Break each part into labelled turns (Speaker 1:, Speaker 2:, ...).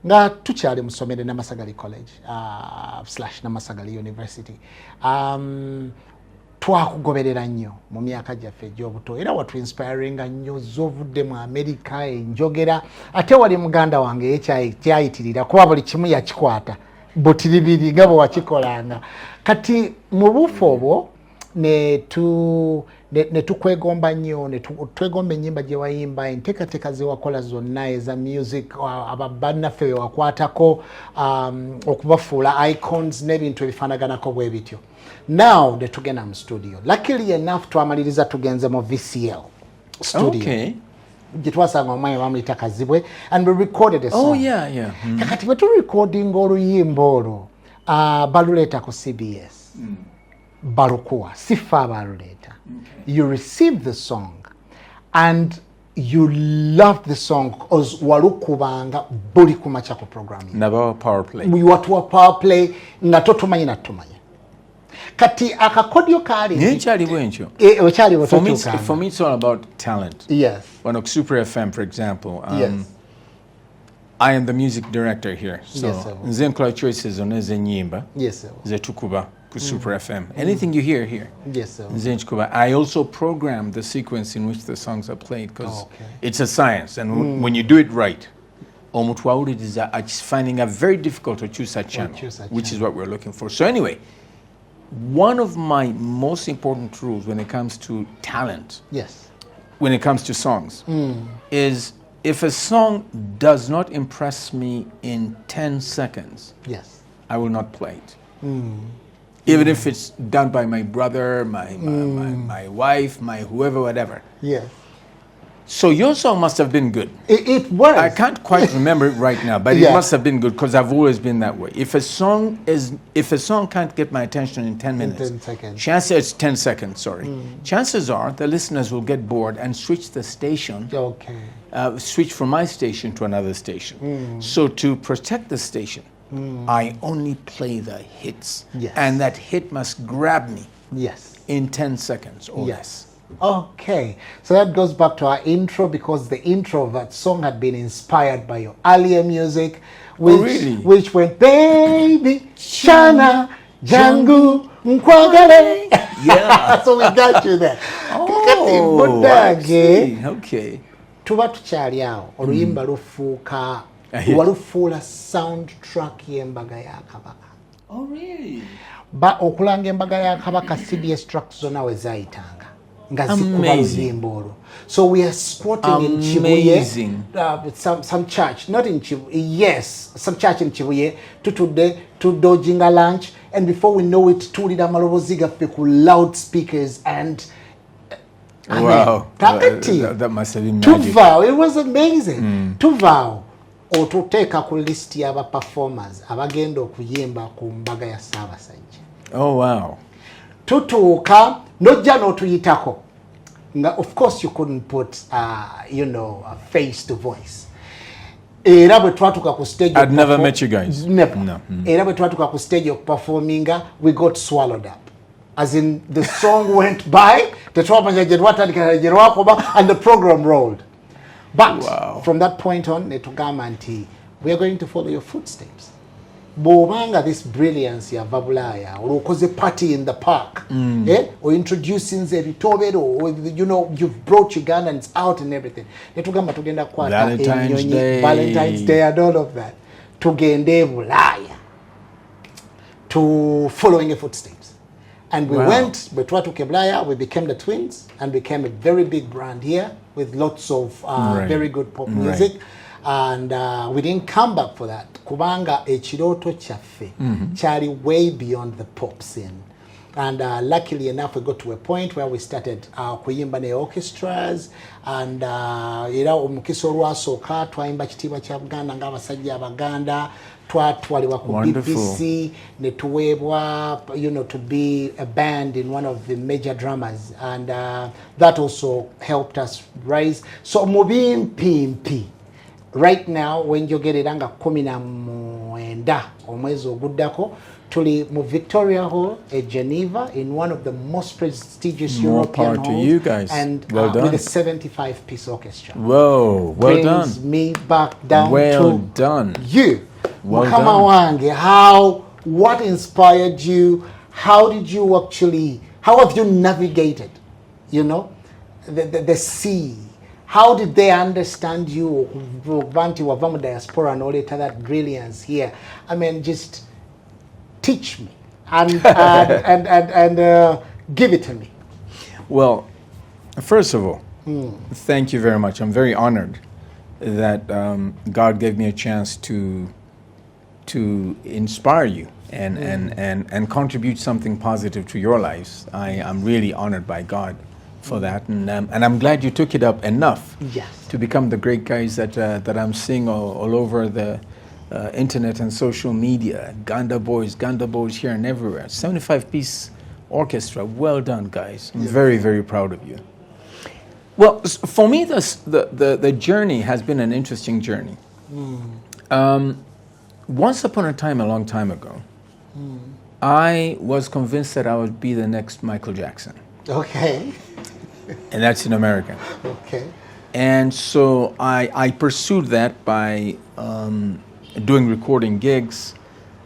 Speaker 1: nga tukyali musomere Namasagali College / Namasagali University twakugoberera nnyo mu myaka gyaffe egy'obuto era watu inspiringa nnyo zovudde mu America enjogera ate wali muganda wange ekyayitirira kuba buli kimu yakikwata butiribiri nga bwe wakikolanga kati mu buufu obwo ne tukwegomba nnyo ne twegomba ennyimba gye wayimba enteekateeka ze wakola zonna eza music bannaffe be wakwatako okubafuula icons n'ebintu ebifaanaganako bwe bityo. Now ne tugenda mu studio luckily enough twamaliriza tugenze mu VCL studio.
Speaker 2: Okay.
Speaker 1: Gitwasanga omwanya bamuyita Kazibwe and we recorded a song.
Speaker 2: Oh yeah.
Speaker 1: Kakati bwe turecording oluyimba olwo baluleeta ku CBS. Balukuwa sifa baluleeta. You received the song and you loved the song because walukubanga buli kumacha ku program.
Speaker 2: Nabawa power play.
Speaker 1: We watuwa power play nga totumanyi na tumanya. Kati akakodyo kali
Speaker 2: nchali bwencho for me it's all about talent.
Speaker 1: Yes.
Speaker 2: When Super FM for example
Speaker 1: yes.
Speaker 2: I am the music director here, so
Speaker 1: yes,
Speaker 2: nze nkola choices on eze nyimba
Speaker 1: yes,
Speaker 2: ze tukuba ku Super FM. Anything you hear here,
Speaker 1: yes,
Speaker 2: nze nchikuba. I also program the sequence in which the songs are played because it's a science and when you do it right omuntu wawuliriza finding it very difficult to choose a channel, which is what we're looking for. So anyway, one of my most important rules when it comes to talent,
Speaker 1: yes,
Speaker 2: when it comes to songs, is if a song does not impress me in 10 seconds,
Speaker 1: yes,
Speaker 2: I will not play it. Even if it's done by my brother, my wife, my whoever, whatever.
Speaker 1: Yes.
Speaker 2: So your song must have been good.
Speaker 1: It was.
Speaker 2: I can't quite remember it right now, but it must have been good because I've always been that way. If a song can't get my attention in 10 minutes,
Speaker 1: 10 seconds.
Speaker 2: Chances 10 seconds, sorry. Chances are the listeners will get bored and switch the station.
Speaker 1: Okay.
Speaker 2: Switch from my station to another station. So to protect the station, I only play the hits.
Speaker 1: Yes.
Speaker 2: And that hit must grab me.
Speaker 1: Yes.
Speaker 2: In 10 seconds or less.
Speaker 1: Okay, so that goes back to our intro because the intro of that song had been inspired by your earlier music, which went baby shana jangu nkwagale.
Speaker 2: Yeah.
Speaker 1: So we got you there.
Speaker 2: Okay.
Speaker 1: Tuba tukyali awo oluyimba lufuuka walufuula soundtrack y'embaga ya Kabaka.
Speaker 2: Oh really?
Speaker 1: Ba okulanga embaga ya Kabaka CBS tracks zonna we zayitanga. So we are squatting in Chibuye, some church, not in Chibuye, yes, some church in Chibuye, to dodging a lunch, and before we know it, tulida maloboziga peku loudspeakers and
Speaker 2: wow, that must have been magic.
Speaker 1: Tuvao, it was amazing. Tuvao, or to take a list of performers, abagenda okuyimba ku mbaga ya Ssaabasajja.
Speaker 2: Oh wow.
Speaker 1: Tutuuka nojja n'otuyitako. Of course you couldn't put a face to voice. Era bwe twatuka ku stage,
Speaker 2: I'd never met you guys.
Speaker 1: Never. No. Era bwe twatuka ku stage of performing, we got swallowed up. As in the song went by, and the program rolled. But from that point on, netugamba nti we are going to follow your footsteps. Bobanga this brilliance ya Vabulaya or okoze party in the park, or introducing the Bitobero, or you've brought Ugandans out and everything. Netugamba tugenda kwata Valentine's Day and all of that. Tugende Bulaya to following your footsteps. And we went, Betwatu Keblaya, we became the twins and became a very big brand here with lots of very good pop music. And we didn't come back for that. Kubanga echiroto chaffe chari way beyond the pop scene. And luckily enough, we got to a point where we started kuyimba ne orchestras and era omukiso olwasooka twayimba kitiibwa kya Buganda ng'abasajja Abaganda twatwalibwa ku BBC ne tuweebwa to be a band in one of the major dramas, and that also helped us rise. So mubimpi right now when you get it anga 19 mwenda omwezi oguddako tuli mu Victoria Hall at Geneva in one of the most prestigious European halls.
Speaker 2: To you guys.
Speaker 1: And
Speaker 2: well done.
Speaker 1: With a 75-piece orchestra.
Speaker 2: Whoa, well
Speaker 1: Brings
Speaker 2: done.
Speaker 1: me back down
Speaker 2: well
Speaker 1: to
Speaker 2: done.
Speaker 1: You.
Speaker 2: Well
Speaker 1: Mukama wange, what inspired you? How have you navigated, the sea? How did they understand you? Vanti wavamu diaspora and all that brilliance here. I mean, just teach me and give it to me.
Speaker 2: Well, first of all, thank you very much. I'm very honored that God gave me a chance to inspire you and contribute something positive to your lives. I'm really honored by God for that, and I'm glad you took it up enough to become the great guys that I'm seeing all over the internet and social media. Ganda boys here and everywhere. 75-piece orchestra. Well done, guys. I'm very, very proud of you. Well, for me, the journey has been an interesting journey. Once upon a time, a long time ago, I was convinced that I would be the next Michael Jackson.
Speaker 1: Okay.
Speaker 2: And that's in America.
Speaker 1: Okay.
Speaker 2: And so I pursued that by doing recording gigs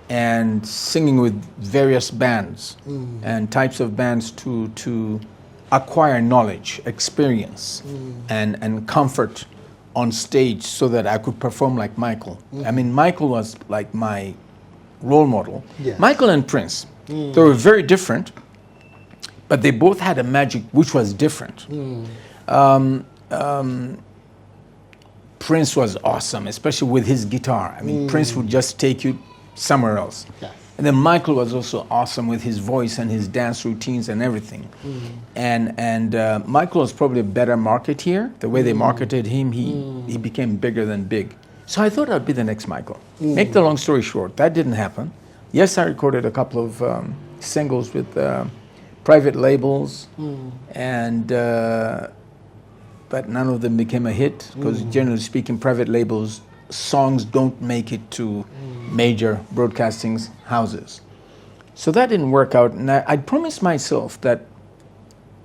Speaker 2: and singing with various bands and types of bands to acquire knowledge, experience, and comfort on stage so that I could perform like Michael. I mean, Michael was like my role model. Yes. Michael and Prince, they were very different, but they both had a magic which was different. Prince was awesome, especially with his guitar. I mean, Prince would just take you somewhere else. Yes. And then Michael was also awesome with his voice and his dance routines and everything. And Michael was probably a better marketeer. The way they marketed him, he became bigger than big. So I thought I'd be the next Michael. Make the long story short, that didn't happen. Yes, I recorded a couple of singles with private labels, and but none of them became a hit because generally speaking, private labels songs don't make it to major broadcasting houses. So that didn't work out, and I promised myself that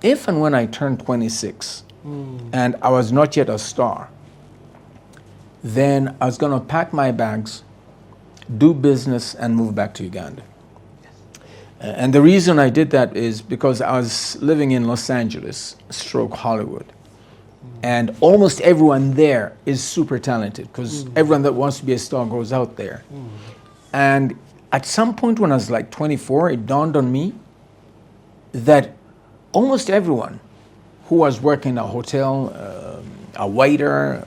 Speaker 2: if and when I turned 26 and I was not yet a star, then I was going to pack my bags, do business, and move back to Uganda. And the reason I did that is because I was living in Los Angeles, / Hollywood. And almost everyone there is super talented because everyone that wants to be a star goes out there. And at some point when I was like 24, it dawned on me that almost everyone who was working in a hotel, a waiter,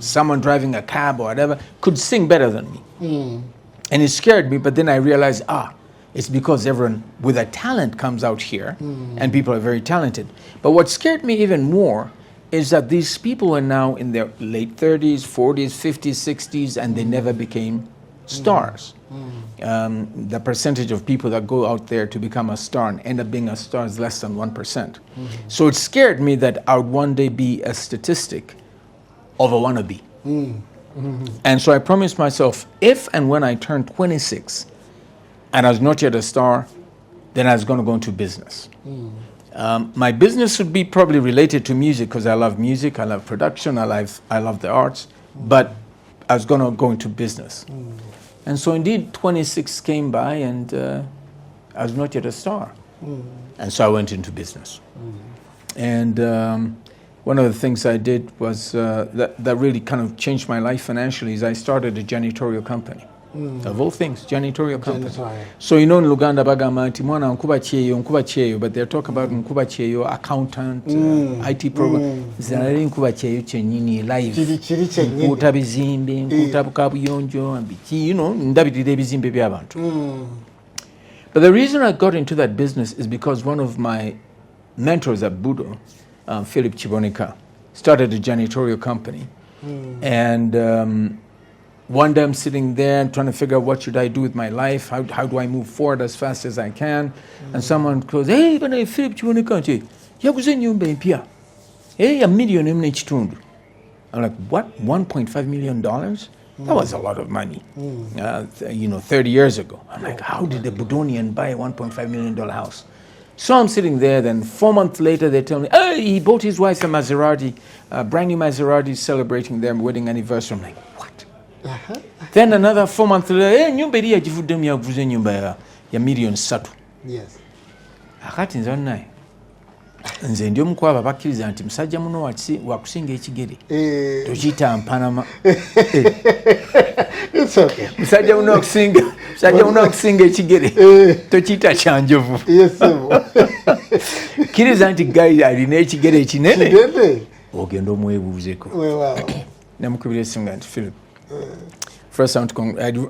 Speaker 2: someone driving a cab or whatever, could sing better than me. And it scared me, but then I realized, it's because everyone with a talent comes out here and people are very talented. But what scared me even more is that these people are now in their late 30s, 40s, 50s, 60s, and they never became stars. The percentage of people that go out there to become a star and end up being a star is less than 1%. So it scared me that I would one day be a statistic of a wannabe. And so I promised myself, if and when I turned 26 and I was not yet a star, then I was going to go into business. My business would be probably related to music because I love music, I love production, I love the arts, but I was going to go into business. And so indeed 26 came by and I was not yet a star. And so I went into business. And one of the things I did was that really kind of changed my life financially is I started a janitorial company. Of all things, janitorial company. So in Luganda bagamba nti mwana nkuba kyeyo, but they're talking about nkuba kyeyo, accountant, IT program. Zalali nkuba kyeyo kyennyini live. Nkuta bizimbe, nkuta kabuyonjo, ndabirira ebizimbe by'abantu. But the reason I got into that business is because one of my mentors at Budo, Philip Chibonika, started a janitorial company. And one day I'm sitting there and trying to figure out what should I do with my life, how do I move forward as fast as I can, and someone goes, hey, bana Philip Chibonika, yaguze nyumba mpya. Hey, $1 million. I'm like, what, $1.5 million? That was a lot of money, 30 years ago. I'm like, how did a Budonian buy a $1.5 million house? So I'm sitting there, then 4 months later, they tell me, hey, he bought his wife a Maserati, a brand new Maserati, celebrating their wedding anniversary. I'm like, what? Then another 4 months later, hey, nyumba eri yagivuddemu yaguze nyumba ya million 3.
Speaker 1: Yes.
Speaker 2: Akati nze naye. Nze ndi omu kwabo abakkiriza nti musajja muno wakusinga ekigere. Tokiyita mpanama.
Speaker 1: It's okay.
Speaker 2: Musajja muno wakusinga ekigere. Tokiyita kyanjovu.
Speaker 1: Yes,
Speaker 2: Kkiriza nti guy alina ekigere ekinene. Ogenda omwebuuzeko. Namukubira esimu nti Philip. First time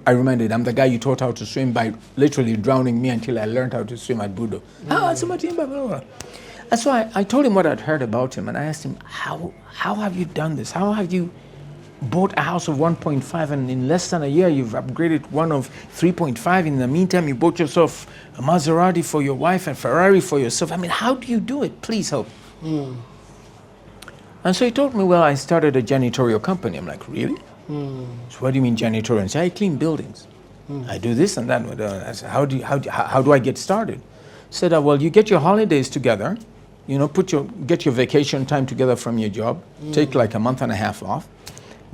Speaker 2: I reminded I'm the guy you taught how to swim by literally drowning me until I learned how to swim at Budo. Ssematimba, blah, blah. And so I told him what I'd heard about him, and I asked him, how have you done this? How have you bought a house of 1.5 and in less than a year you've upgraded one of 3.5? In the meantime, you bought yourself a Maserati for your wife and Ferrari for yourself. I mean, how do you do it? Please help. And so he told me, well, I started a janitorial company. I'm like, really? So what do you mean janitorial? He said, I clean buildings. I do this and that. I said, how do I get started? He said, well, you get your holidays together, get your vacation time together from your job, take like a month and a half off,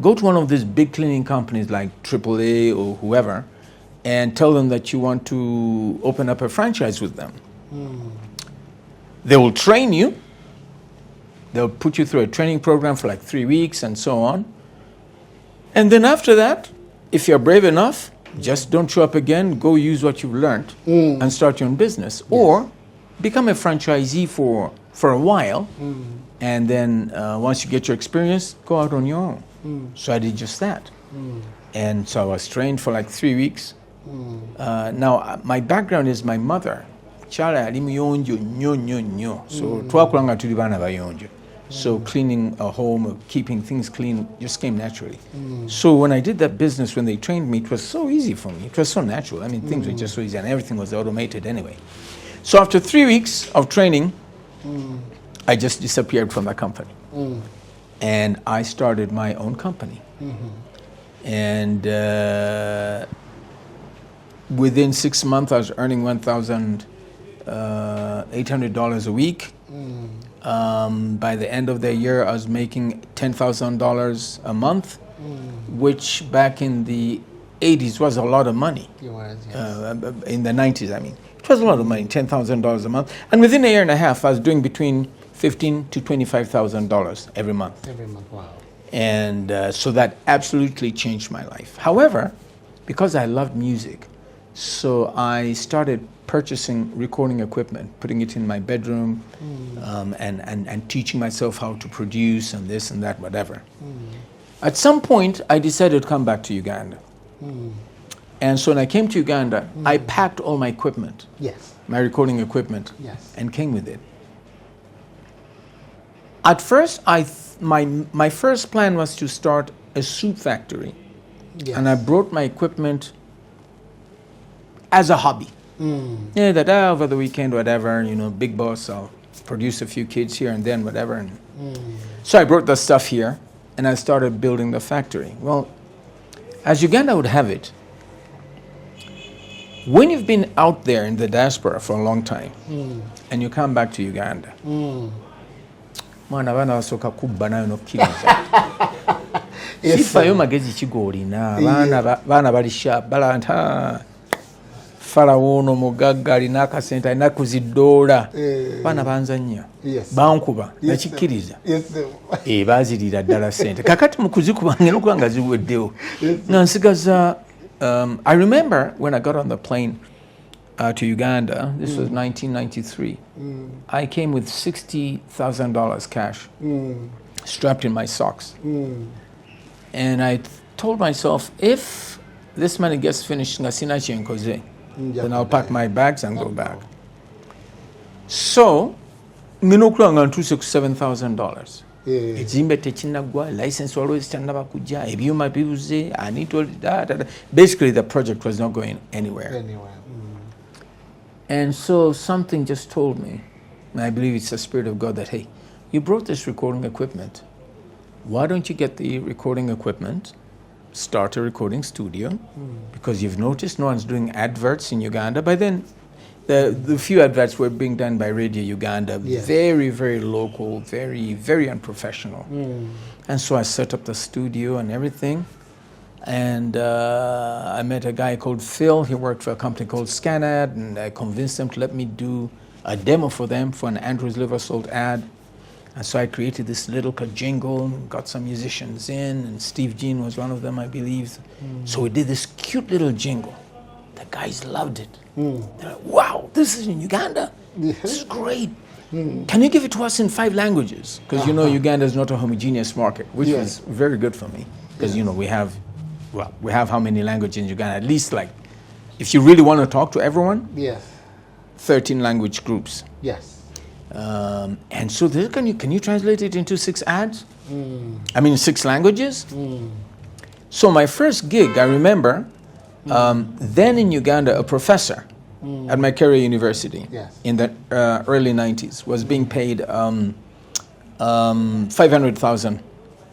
Speaker 2: go to one of these big cleaning companies like AAA or whoever, and tell them that you want to open up a franchise with them. They will train you. They'll put you through a training program for like 3 weeks and so on. And then after that, if you're brave enough, just don't show up again, go use what you've learned and start your own business. Yes. Or become a franchisee for a while, and then once you get your experience, go out on your own. So I did just that. And so I was trained for like 3 weeks. Now, my background is my mother. Chala ali muyonjo nnyo. So twakulanga tuli baana bayonjo. So cleaning a home, keeping things clean just came naturally. So when I did that business, when they trained me, it was so easy for me. It was so natural. I mean, things were just so easy, and everything was automated anyway. So after 3 weeks of training, I just disappeared from the company. And I started my own company. And within 6 months, I was earning $1,800 a week. By the end of the year, I was making $10,000 a month, which back in the 80s was a lot of money.
Speaker 1: It was, yes.
Speaker 2: In the 90s, I mean. It was a lot of money, $10,000 a month. And within a year and a half, I was doing between $15,000 to $25,000 every month.
Speaker 1: Every month, wow.
Speaker 2: And so that absolutely changed my life. However, because I loved music, so I started purchasing recording equipment, putting it in my bedroom, and teaching myself how to produce and this and that, whatever. At some point, I decided to come back to Uganda. And so when I came to Uganda, I packed all my equipment,
Speaker 1: yes,
Speaker 2: my recording equipment,
Speaker 1: yes,
Speaker 2: and came with it. At first, my first plan was to start a soup factory. Yes. And I brought my equipment as a hobby. Yeah, that over the weekend, whatever, big boss, I'll produce a few kids here and then, whatever. And so I brought the stuff here, and I started building the factory. Well, as Uganda would have it, when you've been out there in the diaspora for a long time, and you come back to Uganda, mwana bana basoka kubba nayo nokkiriza. Sifayo magezi kigolina, baana bali sharp, balanta. Farawo ono mugagga alina akasente alina kuzidoola baana banzannya bankuba nakikkiriza baazirira ddala sente kakati mu kuzikuba ngenda okuba nga ziweddewo nga nsigaza. I remember when I got on the plane to Uganda, this was 1993, I came with $60,000 cash strapped in my socks. And I told myself, if this money gets finished, then I'll pack my bags and go back. So, nginokulanga ntuse ku $7,000. Ekizimbe tekinnagwa, license waliwo zitannaba kujja, ebyuma bibuze, I need to that. Basically, the project was not going anywhere. And so something just told me, and I believe it's the Spirit of God, that, hey, you brought this recording equipment. Why don't you get the recording equipment, start a recording studio because you've noticed no one's doing adverts in Uganda. By then, the few adverts were being done by Radio Uganda, very, very local, very, very unprofessional. And so I set up the studio and everything. And I met a guy called Phil. He worked for a company called Scanad, and I convinced them to let me do a demo for them for an Andrew's Liver Salt ad. And so I created this little jingle, got some musicians in, and Steve Jean was one of them, I believe. So we did this cute little jingle. The guys loved it. They're like, wow, this is in Uganda. This is great. Can you give it to us in 5 languages? Because you know Uganda is not a homogeneous market, which was very good for me. Because you know we have how many languages in Uganda? At least like, if you really want to talk to everyone, 13 language groups. And so can you translate it into 6 ads? I mean 6 languages? So my first gig, I remember, then in Uganda, a professor at Makerere University in the early 90s was being paid 500,000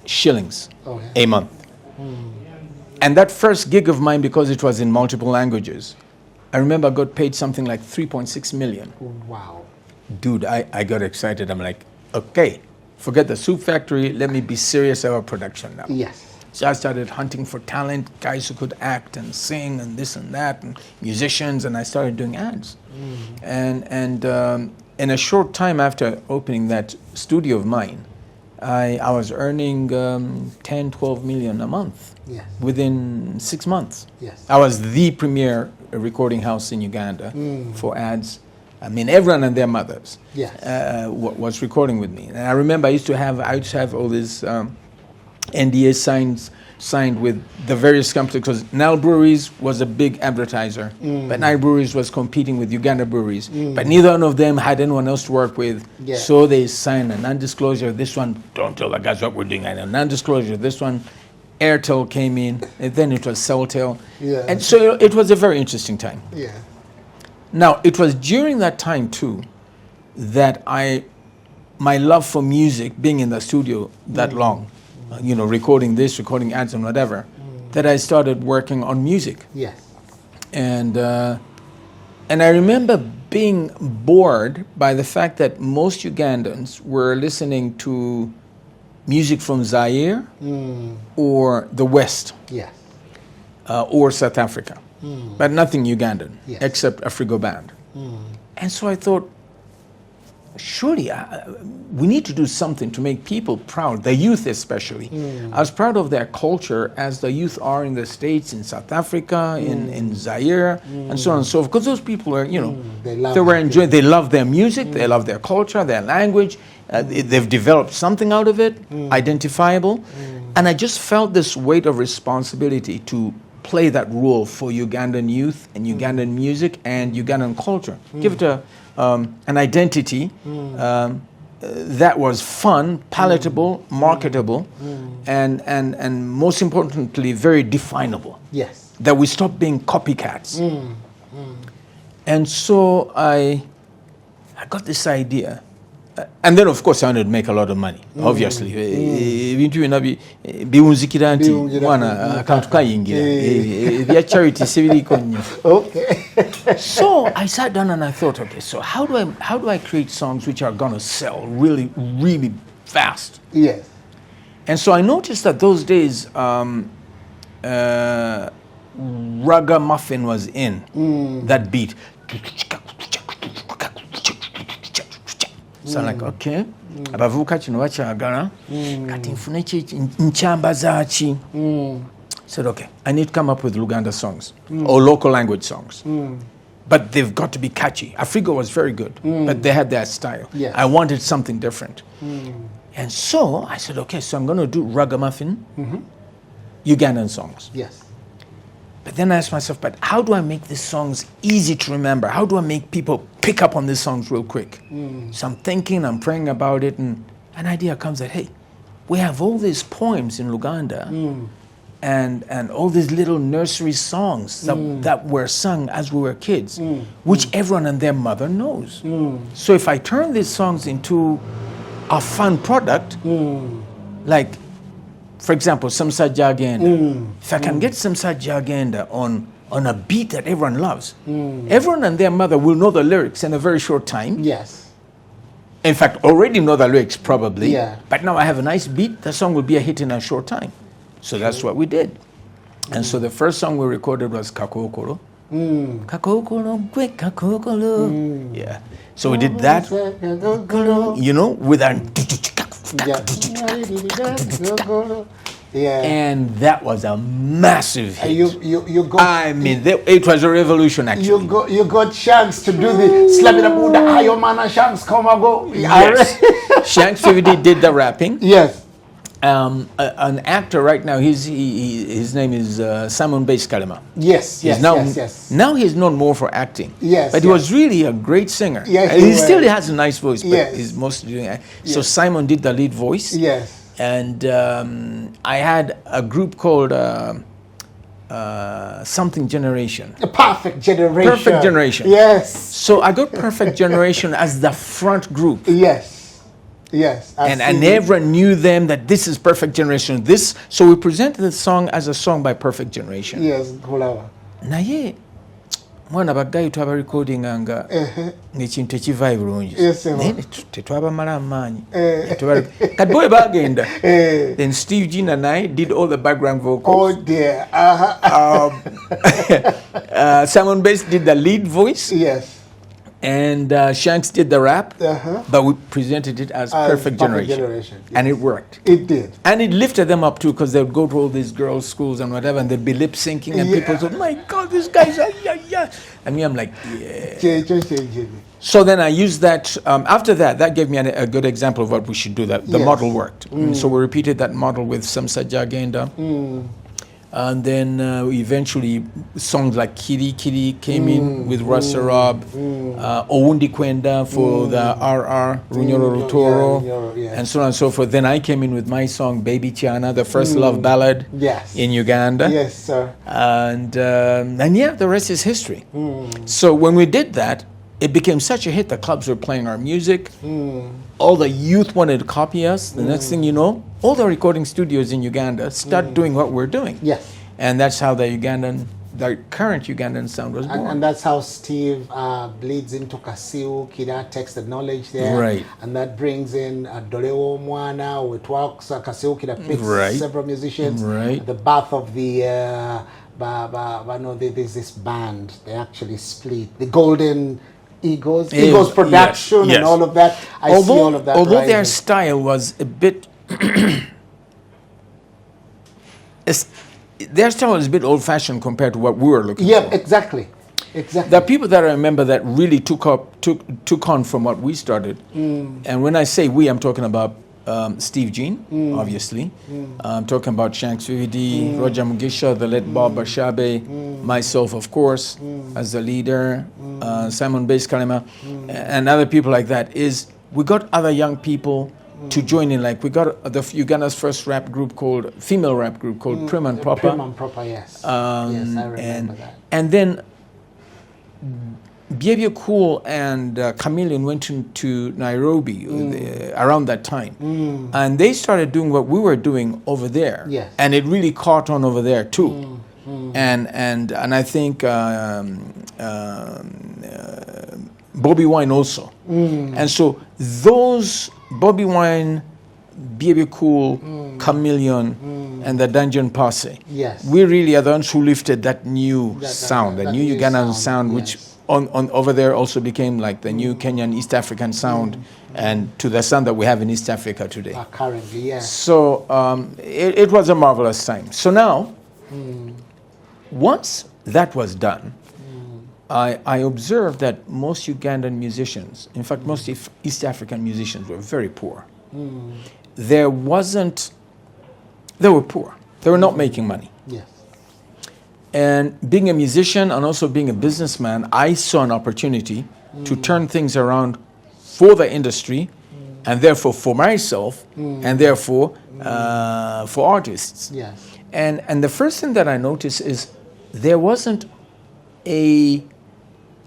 Speaker 2: shillings a month. And that first gig of mine, because it was in multiple languages, I remember I got paid something like 3.6 million.
Speaker 1: Wow.
Speaker 2: Dude, I got excited. I'm like, okay, forget the soup factory. Let me be serious about production now. So I started hunting for talent, guys who could act and sing and this and that, and musicians, and I started doing ads. And in a short time after opening that studio of mine, I was earning 10, 12 million a month within 6 months. I was the premier recording house in Uganda for ads. I mean, everyone and their mothers was recording with me. And I remember I used to have all these NDA signed with the various companies, because Nile Breweries was a big advertiser, but Nile Breweries was competing with Uganda Breweries. But neither one of them had anyone else to work with, so they signed a non-disclosure. This one, don't tell the guys what we're doing. And a non-disclosure. This one, Airtel came in, and then it was Celltel. And so it was a very interesting time. Now, it was during that time, too, that my love for music, being in the studio that long, you know, recording this, recording ads and whatever, that I started working on music. And I remember being bored by the fact that most Ugandans were listening to music from Zaire or the West or South Africa. But nothing Ugandan, except Afrigo Band. And so I thought, surely we need to do something to make people proud, the youth especially. I was proud of their culture as the youth are in the States, in South Africa, in Zaire, and so on and so forth. Because those people are, you know, they were enjoying, they love their music, they love their culture, their language. They've developed something out of it, identifiable. And I just felt this weight of responsibility to play that role for Ugandan youth and Ugandan music and Ugandan culture. Give it an identity that was fun, palatable, marketable, and most importantly, very definable. That we stop being copycats. And so I got this idea. And then, of course, I wanted to make a lot of money, obviously. So I sat down and I thought, okay, so how do I create songs which are going to sell really, really fast? And so I noticed that those days, ragamuffin was in, that beat. So I'm like, okay, abavuka kino bakyagala kati nfune nchamba zaaki. Said, okay, I need to come up with Luganda songs or local language songs. But they've got to be catchy. Afrigo was very good, but they had their style. I wanted something different. And so I said, okay, so I'm going to do ragamuffin Ugandan songs. But then I asked myself, but how do I make these songs easy to remember? How do I make people pick up on these songs real quick? So I'm thinking, I'm praying about it, and an idea comes that, hey, we have all these poems in Luganda and all these little nursery songs that were sung as we were kids, which everyone and their mother knows. So if I turn these songs into a fun product, like For example, some Ganda. If I can get some Ganda on a beat that everyone loves, everyone and their mother will know the lyrics in a very short time.
Speaker 1: Yes.
Speaker 2: In fact, already know the lyrics probably.
Speaker 1: Yeah.
Speaker 2: But now I have a nice beat, the song will be a hit in a short time. So that's what we did. And so the first song we recorded was Kakokoro. Kakokoro, quick Kakokoro. Yeah. So we did that, you know, with our...
Speaker 1: Yeah.
Speaker 2: And that was a massive hit.
Speaker 1: You got.
Speaker 2: I mean, it was a revolution actually.
Speaker 1: You got Shanks to do the slapping the Buddha. Ayo mana Shanks come and go.
Speaker 2: Yes. Shanks DVD did the rapping.
Speaker 1: Yes.
Speaker 2: An actor right now. His name is Simon Kalema.
Speaker 1: Yes. Yes.
Speaker 2: Now he's known more for acting.
Speaker 1: Yes.
Speaker 2: But he was really a great singer.
Speaker 1: Yes.
Speaker 2: He still has a nice voice, but
Speaker 1: yes.
Speaker 2: he's mostly doing. So Simon did the lead voice.
Speaker 1: Yes.
Speaker 2: And I had a group called Something Generation.
Speaker 1: A Perfect Generation.
Speaker 2: Perfect Generation.
Speaker 1: Yes.
Speaker 2: So I got Perfect Generation as the front group.
Speaker 1: Yes. Yes.
Speaker 2: And everyone knew them that this is Perfect Generation. So we presented the song as a song by Perfect Generation.
Speaker 1: Yes. Kulawa.
Speaker 2: Naye mwana baggayi twaba recording nga ng'ekintu ekivaayo bulungi naye tetwabamala amaanyi kati bwe bagenda then Steve G and I did all the background vocals.
Speaker 1: Oh dear.
Speaker 2: Simon Bass did the lead voice.
Speaker 1: Yes.
Speaker 2: And Shanks did the rap, but we presented it as Perfect Generation. Yes. And it worked.
Speaker 1: It did.
Speaker 2: And it lifted them up too, because they would go to all these girls' schools and whatever, and they'd be lip syncing, and people said, "My God, these guys are yeah." And me, I'm like, yeah. So then I used that. After that gave me a good example of what we should do. That the model worked. So we repeated that model with some Ganda. And then eventually songs like Kiri Kiri came in with Rasa Rob, Owundi Kwenda for the RR, Runyoro Rutoro, and so on and so forth. Then I came in with my song Baby Tiana, the first love ballad in Uganda.
Speaker 1: Yes, sir.
Speaker 2: And yeah, the rest is history. So when we did that, it became such a hit. The clubs were playing our music. All the youth wanted to copy us. The next thing you know, all the recording studios in Uganda start doing what we're doing.
Speaker 1: Yes.
Speaker 2: And that's how the current Ugandan sound was born.
Speaker 1: And that's how Steve bleeds into Kasiu, Kida takes the knowledge there.
Speaker 2: Right.
Speaker 1: And that brings in Dolewo Mwana, which works, Kasiu Kida picks several musicians.
Speaker 2: Right.
Speaker 1: At the birth of the, there's this band, they actually split. The Golden Eagles production and all of that. I see all of that.
Speaker 2: Although their style was a bit, their style was a bit old-fashioned compared to what we were looking for.
Speaker 1: Yeah, exactly.
Speaker 2: The people that I remember that really took on from what we started, and when I say we, I'm talking about Steve Jean, obviously. I'm talking about Shanks VVD, Roger Mugisha, the late Bob Bashabe, myself, of course, as the leader, Simon Kalema, and other people like that. We got other young people to join in. Like we got Uganda's first female rap group called Prim and Proper.
Speaker 1: Prim and Proper, yes. Yes, I remember that.
Speaker 2: And then Behavior Cool and Chameleon went to Nairobi around that time. And they started doing what we were doing over there.
Speaker 1: Yes.
Speaker 2: And it really caught on over there too. And I think Bobby Wine also. And so those Bobby Wine, Behavior Cool, Chameleon, and the Dungeon Posse.
Speaker 1: Yes.
Speaker 2: We really are the ones who lifted that new sound, the new Ugandan sound, which on over there also became like the new Kenyan East African sound, and to the sound that we have in East Africa today.
Speaker 1: Currently, yes.
Speaker 2: So it was a marvelous time. So now, once that was done, I observed that most Ugandan musicians, in fact most East African musicians, were very poor. They were poor. They were not making money.
Speaker 1: Yes.
Speaker 2: And being a musician and also being a businessman, I saw an opportunity to turn things around for the industry, and therefore for myself, and therefore for artists.
Speaker 1: Yes.
Speaker 2: And the first thing that I noticed is there wasn't a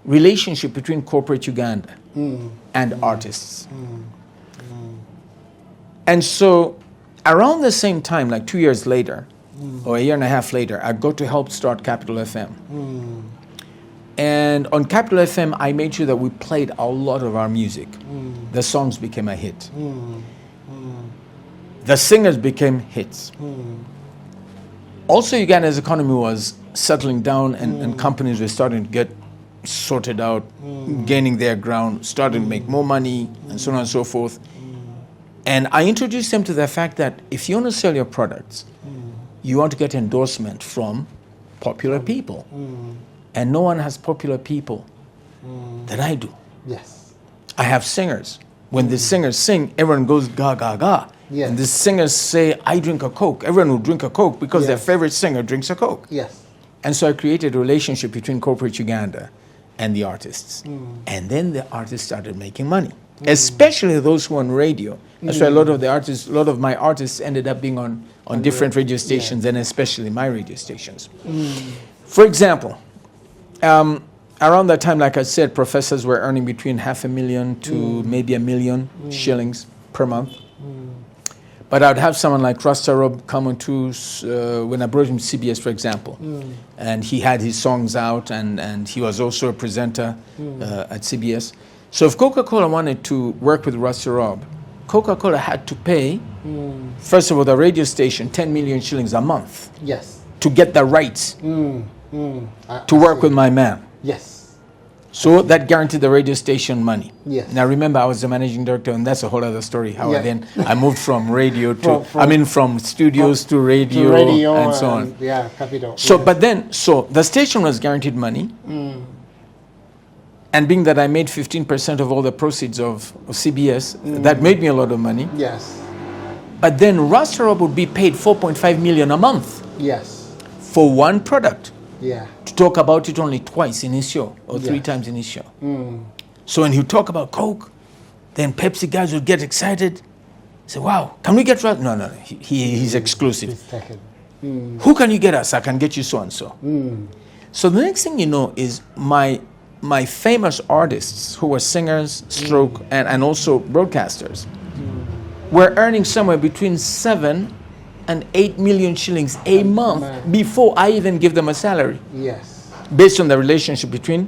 Speaker 2: relationship between corporate Uganda and artists. And so around the same time, like 2 years later, or a year and a half later, I got to help start Capital FM. And on Capital FM, I made sure that we played a lot of our music. The songs became a hit. The singers became hits. Also, Uganda's economy was settling down, and companies were starting to get sorted out, gaining their ground, starting to make more money, and so on and so forth. And I introduced them to the fact that if you want to sell your products, you want to get endorsement from popular people. And no one has popular people that I do.
Speaker 1: Yes.
Speaker 2: I have singers. When the singers sing, everyone goes ga, ga, ga.
Speaker 1: Yes.
Speaker 2: And the singers say, I drink a Coke. Everyone will drink a Coke because their favorite singer drinks a Coke.
Speaker 1: Yes.
Speaker 2: And so I created a relationship between corporate Uganda and the artists. And then the artists started making money, especially those who are on radio. That's why a lot of my artists ended up being on different radio stations, and especially my radio stations. For example, around that time, like I said, professors were earning between $500,000 to maybe $1 million shillings per month. But I'd have someone like Rasta Rob come on to, when I brought him to CBS, for example, and he had his songs out, and he was also a presenter at CBS. So if Coca-Cola wanted to work with Rasta Rob, Coca-Cola had to pay, first of all, the radio station 10 million shillings a month.
Speaker 1: Yes.
Speaker 2: To get the rights to work with my man.
Speaker 1: Yes.
Speaker 2: So that guaranteed the radio station money.
Speaker 1: Yes.
Speaker 2: Now remember, I was the managing director, and that's a whole other story. How I moved from radio to, from studios to radio and so on.
Speaker 1: Yeah, capital.
Speaker 2: So, but then, the station was guaranteed money. And being that I made 15% of all the proceeds of CBS, that made me a lot of money.
Speaker 1: Yes.
Speaker 2: But then Rasta Rob would be paid 4.5 million a month.
Speaker 1: Yes.
Speaker 2: For one product.
Speaker 1: Yeah.
Speaker 2: To talk about it only twice in his show, or 3 times in his show. So when he would talk about Coke, then Pepsi guys would get excited. Say, wow, can we get Rasta? No, he's exclusive. Who can you get us? I can get you so and so. So the next thing you know is my famous artists who were singers, and also broadcasters were earning somewhere between 7 and 8 million shillings a month before I even give them a salary.
Speaker 1: Yes.
Speaker 2: Based on the relationship between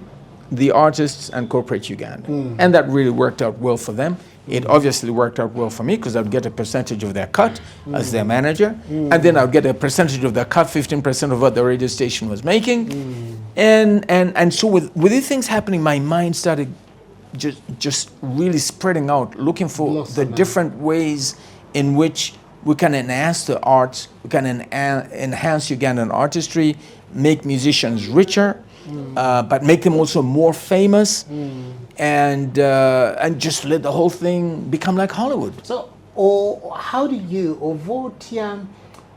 Speaker 2: the artists and corporate Uganda. And that really worked out well for them. It obviously worked out well for me because I'd get a percentage of their cut as their manager. And then I'd get a percentage of their cut, 15% of what the radio station was making. And so with these things happening, my mind started just really spreading out, looking for the different ways in which we can enhance the arts, we can enhance Ugandan artistry, make musicians richer, but make them also more famous, and just let the whole thing become like Hollywood.
Speaker 1: So, how do you ovotya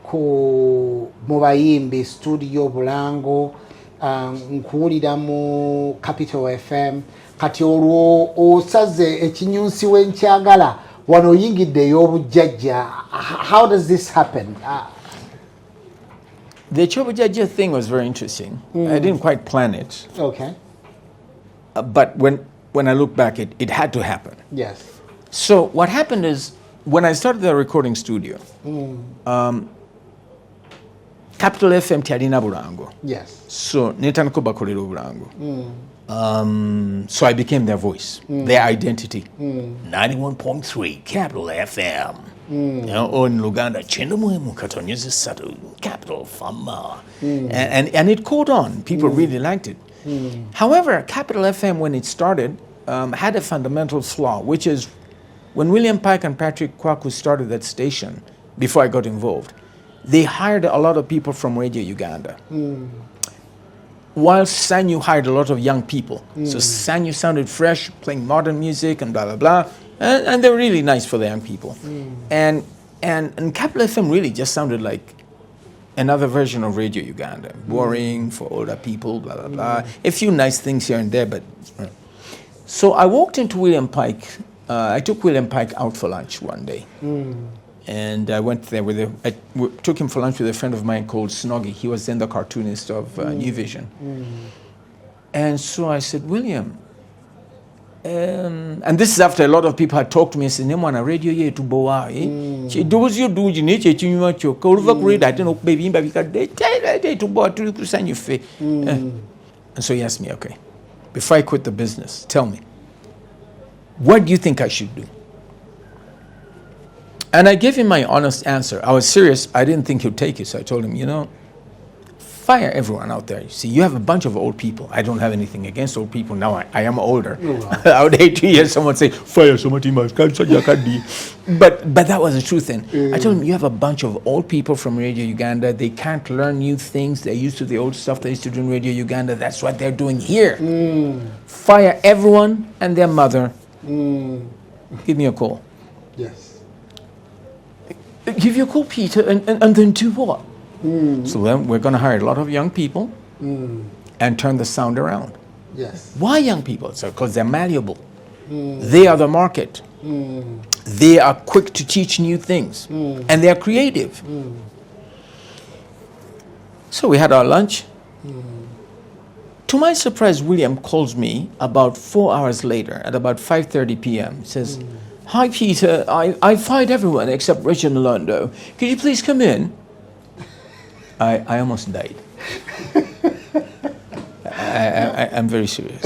Speaker 1: ku mubayimbi studio Bulango nkuwulira mu Capital FM kati olwo osaze ekinyunsi wenkyagala wano oyingidde ey'obujjajja. How does this happen?
Speaker 2: The Chobujajja thing was very interesting. I didn't quite plan it.
Speaker 1: Okay.
Speaker 2: But when I look back, it had to happen.
Speaker 1: Yes.
Speaker 2: So what happened is, when I started the recording studio, Capital FM Tiadina Burango.
Speaker 1: Yes.
Speaker 2: So Netanko Bakolero Burango. So I became their voice, their identity. 91.3 Capital FM. On Luganda, Chendamuemu Katonyuzi Satu, Capital Fama. And it caught on. People really liked it. However, Capital FM, when it started, had a fundamental flaw, which is when William Pike and Patrick Kwaku started that station, before I got involved, they hired a lot of people from Radio Uganda. While Sanyu hired a lot of young people. So Sanyu sounded fresh, playing modern music and blah, blah, blah. And they were really nice for the young people. And Capital FM really just sounded like another version of Radio Uganda. Boring for older people, blah, blah, blah. A few nice things here and there, but... So I walked into William Pike. I took William Pike out for lunch one day. And I went there I took him for lunch with a friend of mine called Snoggy. He was then the cartoonist of New Vision. And so I said, William, And this is after a lot of people had talked to me and said, "Nemo na radio ye to boa eh." Do was you do nature chinyuma choka. Over great I don't know baby because they to boa to kusan you fe. And so he asked me, "Okay, before I quit the business, tell me, what do you think I should do?" And I gave him my honest answer. I was serious. I didn't think he'd take it. So I told him, fire everyone out there. You see, you have a bunch of old people. I don't have anything against old people. Now I am older. I would hate to hear someone say, fire Ssematimba. But that was the truth then. I told him, you have a bunch of old people from Radio Uganda. They can't learn new things. They're used to the old stuff they used to do in Radio Uganda. That's what they're doing here. Fire everyone and their mother. Give me a call.
Speaker 1: Yes.
Speaker 2: Give you a call, Peter, and then do what? So then we're going to hire a lot of young people and turn the sound around.
Speaker 1: Yes.
Speaker 2: Why young people? So because they're malleable. They are the market. They are quick to teach new things. And they're creative. So we had our lunch. To my surprise, William calls me about 4 hours later at about 5:30 p.m. He says, "Hi, Peter. I fired everyone except Richard Malondo. Could you please come in?" I almost died. I'm very serious.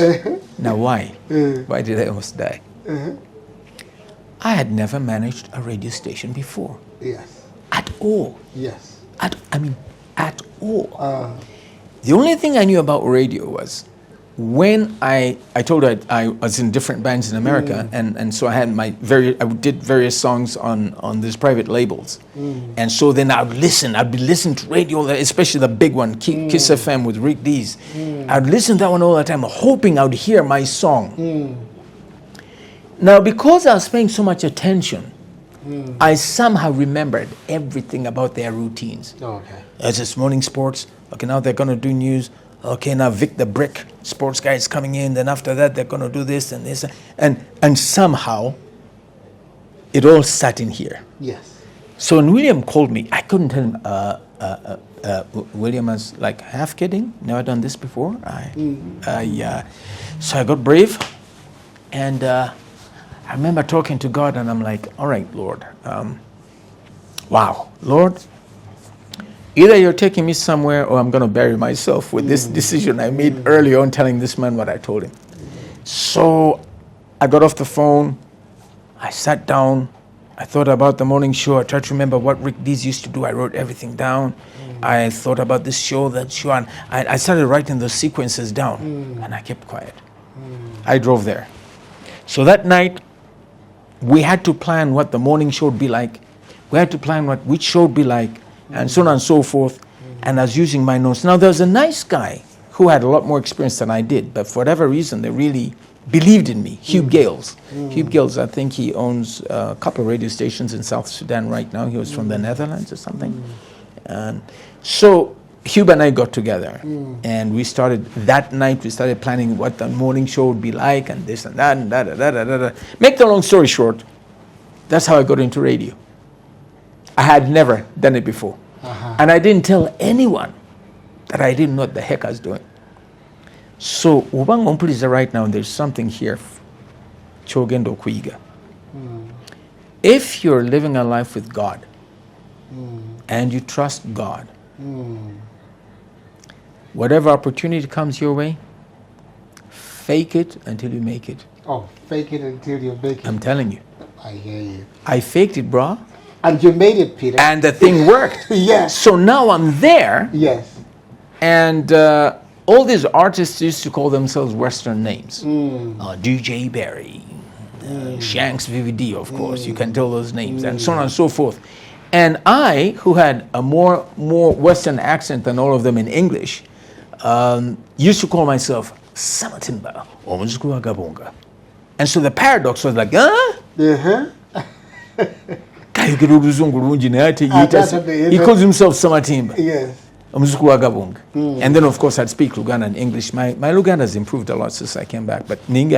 Speaker 2: Now, why? Why did I almost die? I had never managed a radio station before.
Speaker 1: Yes.
Speaker 2: At all.
Speaker 1: Yes.
Speaker 2: At all. The only thing I knew about radio was when I told her I was in different bands in America, and so I had I did various songs on these private labels, and so then I'd be listening to radio, especially the big one, Kiss FM with Rick Dees. I'd listen to that one all the time, hoping I'd hear my song. Now, because I was paying so much attention, I somehow remembered everything about their routines.
Speaker 1: Okay.
Speaker 2: There's this morning sports. Okay, now they're going to do news. Okay, now Vic the Brick, sports guy, is coming in. Then after that, they're going to do this and this. And somehow, it all sat in here.
Speaker 1: Yes.
Speaker 2: So when William called me, I couldn't tell him, William was like, half kidding, never done this before. So I got brave. And I remember talking to God, and I'm like, all right, Lord. Wow, Lord. Either you're taking me somewhere or I'm going to bury myself with this decision I made early on telling this man what I told him. So I got off the phone. I sat down. I thought about the morning show. I tried to remember what Rick Dees used to do. I wrote everything down. I thought about this show, that show. And I started writing those sequences down. And I kept quiet. I drove there. So that night, we had to plan what the morning show would be like. We had to plan which show would be like. And so on and so forth, and I was using my notes. Now, there was a nice guy who had a lot more experience than I did, but for whatever reason, they really believed in me, Hugh Gales. Hugh Gales, I think he owns a couple of radio stations in South Sudan right now. He was from the Netherlands or something. And so Hugh and I got together, and that night we started planning what the morning show would be like, and this and that, and da-da-da-da-da-da. Make the long story short, that's how I got into radio. I had never done it before. And I didn't tell anyone that I didn't know what the heck I was doing. So, right now, there's something here. Chogendo Kuiga. If you're living a life with God and you trust God, whatever opportunity comes your way, fake it until you make it.
Speaker 1: Oh, fake it until you make it.
Speaker 2: I'm telling you.
Speaker 1: I hear you.
Speaker 2: I faked it, bro.
Speaker 1: And you made it, Peter.
Speaker 2: And the thing worked.
Speaker 1: Yes.
Speaker 2: So now I'm there.
Speaker 1: Yes.
Speaker 2: And all these artists used to call themselves Western names. DJ Barry, Shanks VVD, of course. You can tell those names. And so on and so forth. And I, who had a more Western accent than all of them in English, used to call myself Ssematimba or Gabonga. And so the paradox was like, he calls himself Ssematimba.
Speaker 1: Yes.
Speaker 2: And then, of course, I'd speak Luganda and English. My Luganda has improved a lot since I came back. But and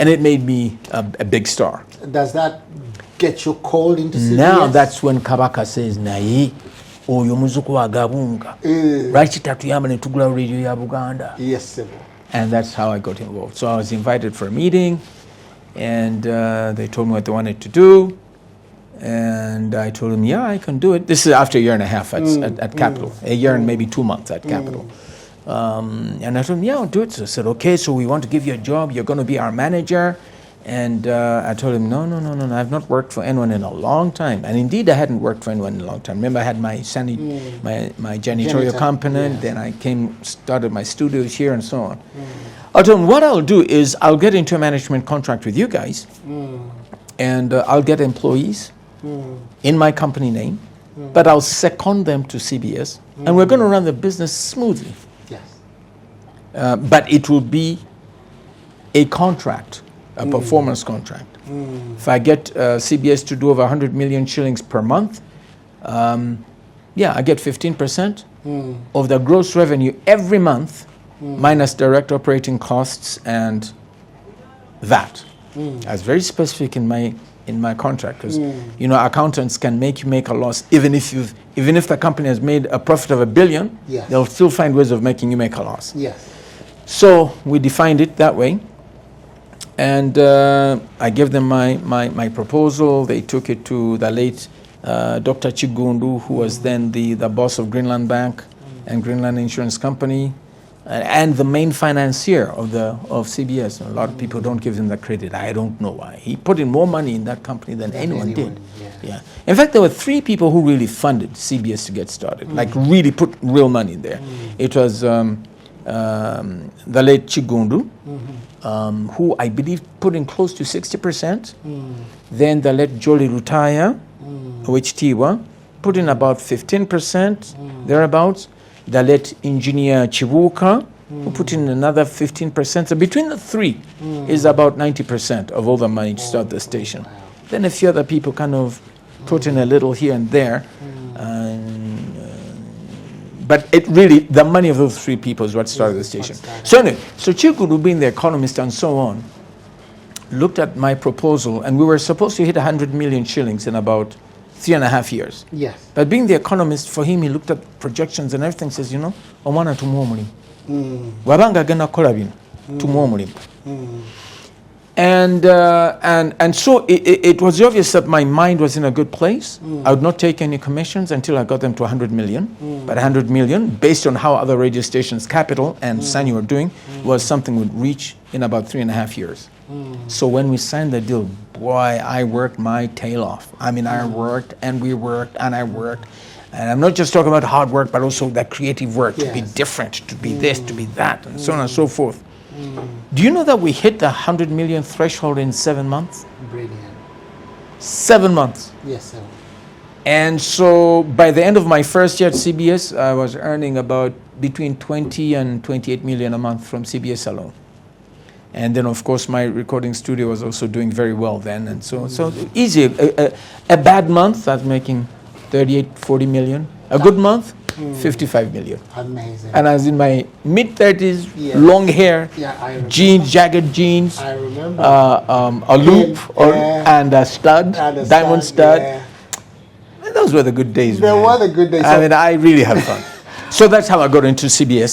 Speaker 2: it made me a big star.
Speaker 1: Does that get you called into CBS?
Speaker 2: Now that's when Kabaka says, Naye, oyo muzuku wa Gabunga. Right, tatu yama ne tugula radio ya Buganda.
Speaker 1: Yes, sir.
Speaker 2: And that's how I got involved. So I was invited for a meeting, and they told me what they wanted to do. And I told them, yeah, I can do it. This is after a year and a half at Capital, a year and maybe 2 months at Capital. And I told them, yeah, I'll do it. So I said, okay, so we want to give you a job. You're going to be our manager. And I told him, no, I've not worked for anyone in a long time. And indeed, I hadn't worked for anyone in a long time. Remember, I had my janitorial company. Then I started my studios here and so on. I told him, what I'll do is I'll get into a management contract with you guys. And I'll get employees in my company name. But I'll second them to CBS. And we're going to run the business smoothly. Yes. But it will be a contract. A performance contract. If I get CBS to do over 100 million shillings per month, I get 15% of the gross revenue every month, minus direct operating costs and that. That's very specific in my contract, because accountants can make you make a loss even if the company has made a profit of $1 billion. Yes. They'll still find ways of making you make a loss. Yes. So we defined it that way. And I gave them my proposal. They took it to the late Dr. Chigundu, who was then the boss of Greenland Bank and Greenland Insurance Company, and the main financier of CBS. A lot of people don't give him the credit. I don't know why. He put in more money in that company than anyone did. Yeah. In fact, there were 3 people who really funded CBS to get started, like really put real money in there. It was the late Chigundu, who I believe put in close to 60%. Then the late Jolly Rutaya, which Tiwa, put in about 15%, thereabouts. The late engineer Chivuka, who put in another 15%. So between the 3 is about 90% of all the money to start the station. Then a few other people kind of put in a little here and there. But it really, the money of those 3 people is what started the station. So anyway, Chikudu, being the economist and so on, looked at my proposal, and we were supposed to hit 100 million shillings in about 3.5 years. Yes. But being the economist, for him, he looked at projections and everything, says, Omwana tumwomuli. Wabanga gana kola bino, tumwomuli. And so it was obvious that my mind was in a good place. I would not take any commissions until I got them to 100 million. But 100 million, based on how other radio stations, Capital and Sunny were doing, was something we'd reach in about 3.5 years. So when we signed the deal, boy, I worked my tail off. I mean, I worked and we worked and I worked. And I'm not just talking about hard work, but also that creative work, to be different, to be this, to be that, and so on and so forth. Do you know that we hit the 100 million threshold in 7 months?
Speaker 1: Brilliant.
Speaker 2: 7 months.
Speaker 1: Yes, sir.
Speaker 2: And so by the end of my first year at CBS, I was earning about between 20 and 28 million a month from CBS alone. And then, of course, my recording studio was also doing very well then. And so easy. A bad month, I was making 38, 40 million. A good month, 55 million.
Speaker 1: Amazing.
Speaker 2: And I was in my mid-30s, long hair, jeans, jagged jeans,
Speaker 1: I remember.
Speaker 2: A loop and a stud, diamond stud. Yeah. Those were the good days.
Speaker 1: They were the good days.
Speaker 2: I mean, I really had fun. So that's how I got into CBS.